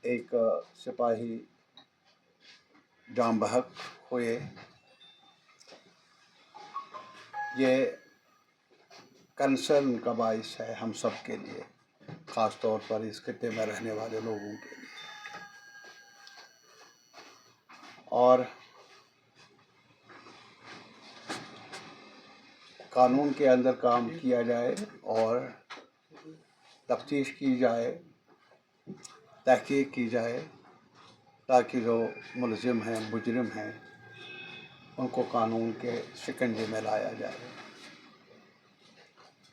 एक सिपाही जाम बहक हुए। ये कंसर्न का बाइस है हम सब के लिए, ख़ास तौर पर इस खित्ते में रहने वाले लोगों के लिए। और कानून के अंदर काम किया जाए और तफ्तीश की जाए, तहकीक की जाए, ताकि जो मुलजिम हैं, मुजरिम हैं, उनको कानून के शिकंजे में लाया जाए।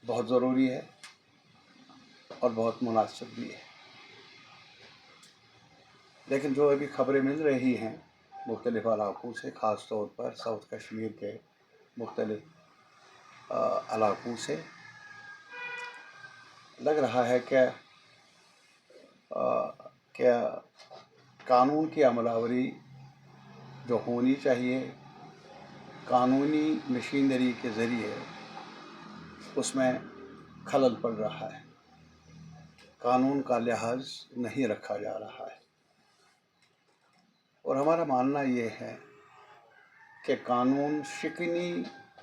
बहुत ज़रूरी है और बहुत मुनासिब भी है। लेकिन जो अभी खबरें मिल रही हैं मुख्तलिफ़ इलाक़ों से, ख़ास तौर पर साउथ कश्मीर के मुख्तलिफ़ इलाक़ों से, लग रहा है क्या कानून की अमलावरी जो होनी चाहिए कानूनी मशीनरी के ज़रिए, उसमें खलल पड़ रहा है। कानून का लिहाज नहीं रखा जा रहा है। और हमारा मानना ये है कि कानून शिकनी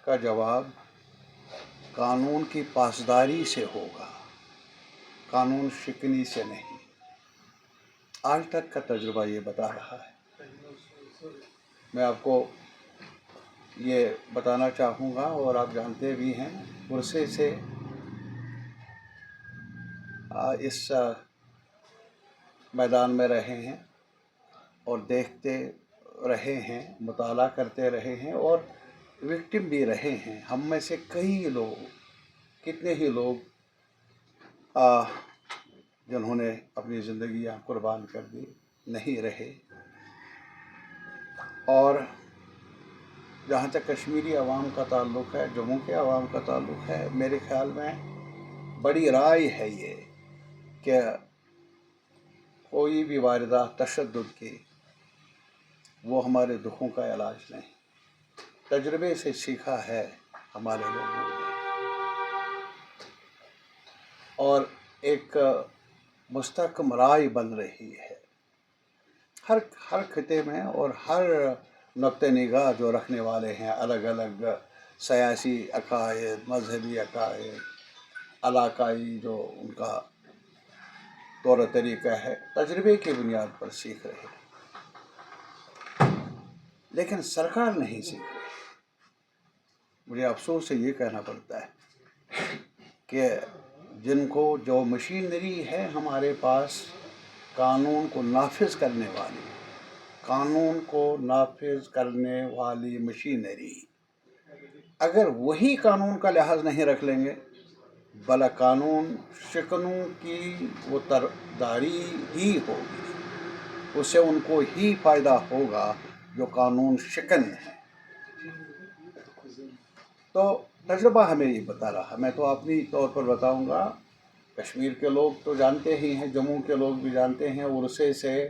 का जवाब कानून की पासदारी से होगा, कानून शिकनी से नहीं। आज तक का तजुर्बा ये बता रहा है। मैं आपको ये बताना चाहूँगा, और आप जानते भी हैं, पुरसे से इस मैदान में रहे हैं और देखते रहे हैं, मुताला करते रहे हैं और विक्टिम भी रहे हैं। हम में से कई लोग, कितने ही लोग जिन्होंने अपनी ज़िंदगियां कुर्बान कर दी, नहीं रहे। और जहाँ तक कश्मीरी अवाम का ताल्लुक़ है, जम्मू के अवाम का ताल्लुक़ है, मेरे ख़्याल में बड़ी राय है ये कि कोई भी वारदात तशद्दुद की वो हमारे दुखों का इलाज नहीं। तजुर्बे से सीखा है हमारे लोगों ने, और एक मुस्तहकम राय बन रही है हर खिते में, और हर नुक्ते निगाह जो रखने वाले हैं, अलग अलग सियासी अकायद, मजहबी अकायद, इलाकाई जो उनका तौर तरीक़ा है, तजर्बे की बुनियाद पर सीख रहे हैं। लेकिन सरकार नहीं सीख रही। मुझे अफसोस से ये कहना पड़ता है कि जिनको जो मशीनरी है हमारे पास, कानून को नाफिज करने वाली, कानून को नाफिज करने वाली मशीनरी, अगर वही कानून का लिहाज नहीं रख लेंगे, भला कानून शिकनों की वो तरदारी ही होगी, उससे उनको ही फ़ायदा होगा जो कानून शिकन है। तो तजुर्बा हमें ये बता रहा। मैं तो अपनी तौर पर बताऊंगा, कश्मीर के लोग तो जानते ही हैं, जम्मू के लोग भी जानते हैं, उर्से से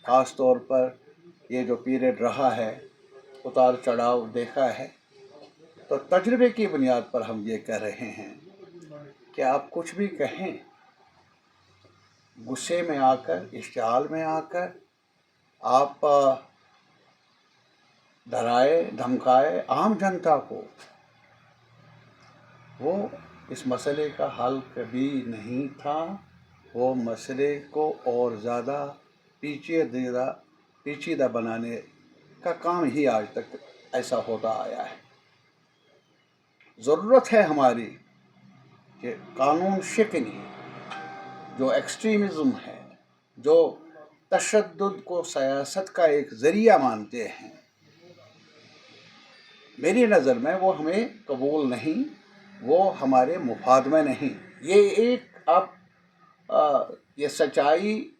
ख़ास तौर पर ये जो पीरियड रहा है, उतार चढ़ाव देखा है। तो तजुर्बे की बुनियाद पर हम ये कह रहे हैं कि आप कुछ भी कहें, गुस्से में आकर, इश्तिआल में आकर आप डराए धमकाए आम जनता को, वो इस मसले का हल कभी नहीं था। वो मसले को और ज़्यादा पेचीदा बनाने का काम ही आज तक ऐसा होता आया है। ज़रूरत है हमारी कि कानून शिकनी, जो एक्सट्रीमिज़म है, जो तशद्दुद को सियासत का एक ज़रिया मानते हैं, मेरी नज़र में वो हमें कबूल नहीं, वो हमारे मुफाद में नहीं। ये एक अब ये सच्चाई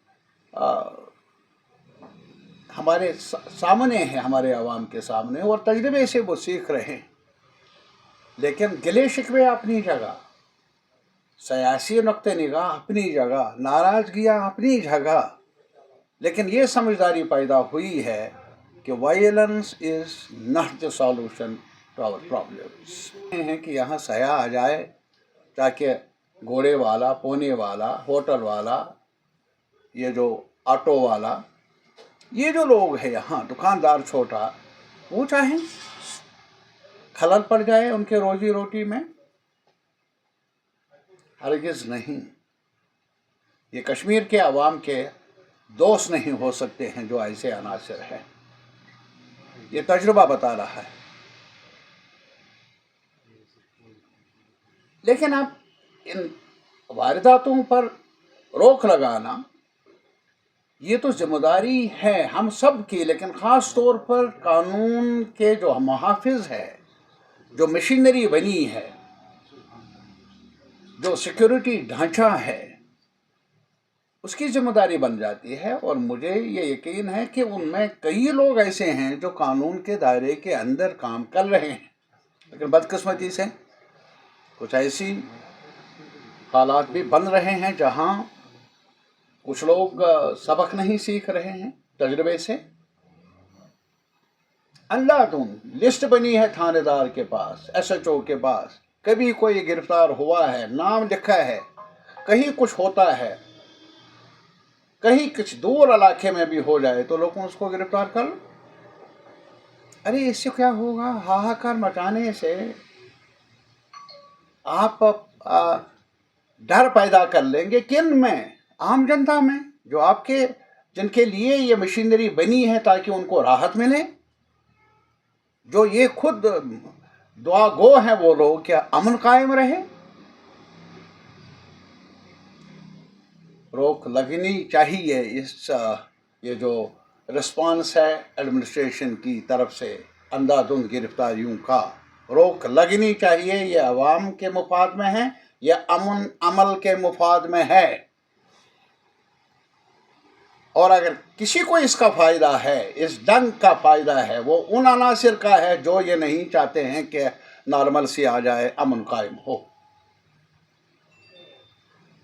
हमारे सामने है, हमारे आवाम के सामने, और तजर्बे से वो सीख रहे हैं। लेकिन गिले शिकवे अपनी जगह, सियासी नुक्ते निगाह अपनी जगह, नाराज़गियाँ अपनी जगह, लेकिन ये समझदारी पैदा हुई है कि violence is not the solution to our problems. है कि यहाँ सया आ जाए, ताकि घोड़े वाला, पोने वाला, होटल वाला, ये जो ऑटो वाला, ये जो लोग हैं यहाँ, दुकानदार छोटा, वो चाहें खलल पड़ जाए उनके रोजी रोटी में? हरगिज़ नहीं। ये कश्मीर के अवाम के दोस्त नहीं हो सकते हैं जो ऐसे अनासर हैं। ये तजुर्बा बता रहा है। लेकिन अब इन वारदातों पर रोक लगाना, ये तो जिम्मेदारी है हम सब की, लेकिन ख़ास तौर पर कानून के जो मुहाफ़िज़ है, जो मशीनरी बनी है, जो सिक्योरिटी ढांचा है, उसकी जिम्मेदारी बन जाती है। और मुझे ये यकीन है कि उनमें कई लोग ऐसे हैं जो कानून के दायरे के अंदर काम कर रहे हैं, लेकिन बदकिस्मती से कुछ ऐसी हालात भी बन रहे हैं जहां कुछ लोग सबक नहीं सीख रहे हैं तजुर्बे से। अंधाधुन लिस्ट बनी है थानेदार के पास, SHO के पास, कभी कोई गिरफ्तार हुआ है, नाम लिखा है, कहीं कुछ होता है, कहीं कुछ दूर इलाके में भी हो जाए तो लोग उसको गिरफ्तार कर लो। अरे इससे क्या होगा? हाहाकार मचाने से आप डर पैदा कर लेंगे। किन में? आम जनता में, जो आपके जिनके लिए ये मशीनरी बनी है ताकि उनको राहत मिले, जो ये खुद दुआ गो हैं वो लोग, क्या अमन कायम रहे। रोक लगनी चाहिए इस ये जो रिस्पांस है एडमिनिस्ट्रेशन की तरफ से अंधाधुंध गिरफ्तारियों का, रोक लगनी चाहिए। ये अवाम के मुफाद में है, ये अमन अमल के मुफाद में है। और अगर किसी को इसका फ़ायदा है, इस जंग का फ़ायदा है, वो उन अनासिर का है जो ये नहीं चाहते हैं कि नॉर्मल सी आ जाए, अमन कायम हो।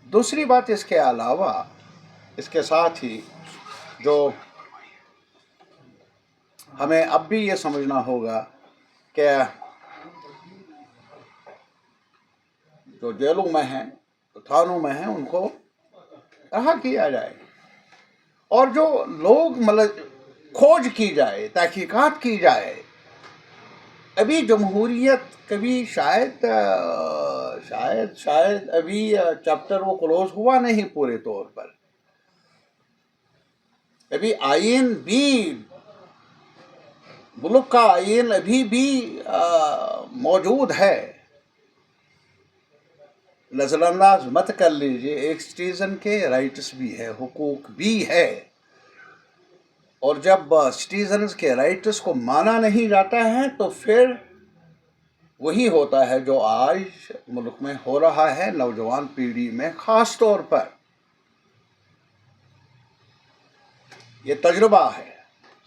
दूसरी बात इसके अलावा, इसके साथ ही जो हमें अब भी ये समझना होगा कि जो जेलों में हैं, थानों में हैं, उनको रहा किया जाए। और जो लोग मतलब खोज की जाए, तहकीकात की जाए। अभी जमहूरियत कभी शायद अभी चैप्टर वो क्लोज हुआ नहीं पूरे तौर पर। अभी आईन भी, मुल्क का आईन अभी भी मौजूद है, नजरअंदाज मत कर लीजिए। एक सिटीजन के राइट्स भी है, हुकूक भी है, और जब सिटीजन्स के राइट्स को माना नहीं जाता है तो फिर वही होता है जो आज मुल्क में हो रहा है, नौजवान पीढ़ी में ख़ास तौर पर। ये तजुर्बा है,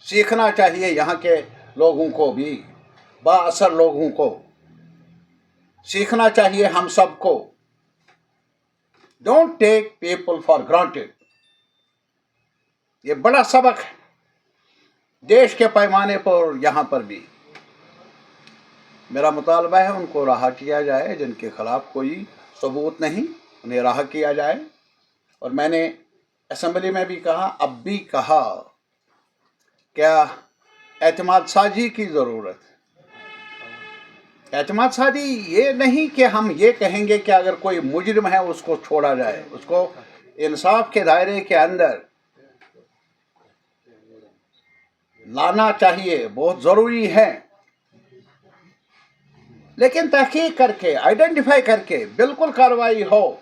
सीखना चाहिए यहाँ के लोगों को भी, बाअसर लोगों को सीखना चाहिए, हम सबको। Don't take people for granted. ये बड़ा सबक है देश के पैमाने पर। यहाँ पर भी मेरा मुतालबा है उनको रहा किया जाए, जिनके खिलाफ कोई सबूत नहीं, उन्हें रहा किया जाए। और मैंने असेंबली में भी कहा, अब भी कहा, क्या एतमाद साजी की ज़रूरत है। एतमाद साजी ये नहीं कि हम ये कहेंगे कि अगर कोई मुजरिम है उसको छोड़ा जाए, उसको इंसाफ के दायरे के अंदर लाना चाहिए, बहुत ज़रूरी है। लेकिन तहकीक करके, आइडेंटिफाई करके बिल्कुल कार्रवाई हो।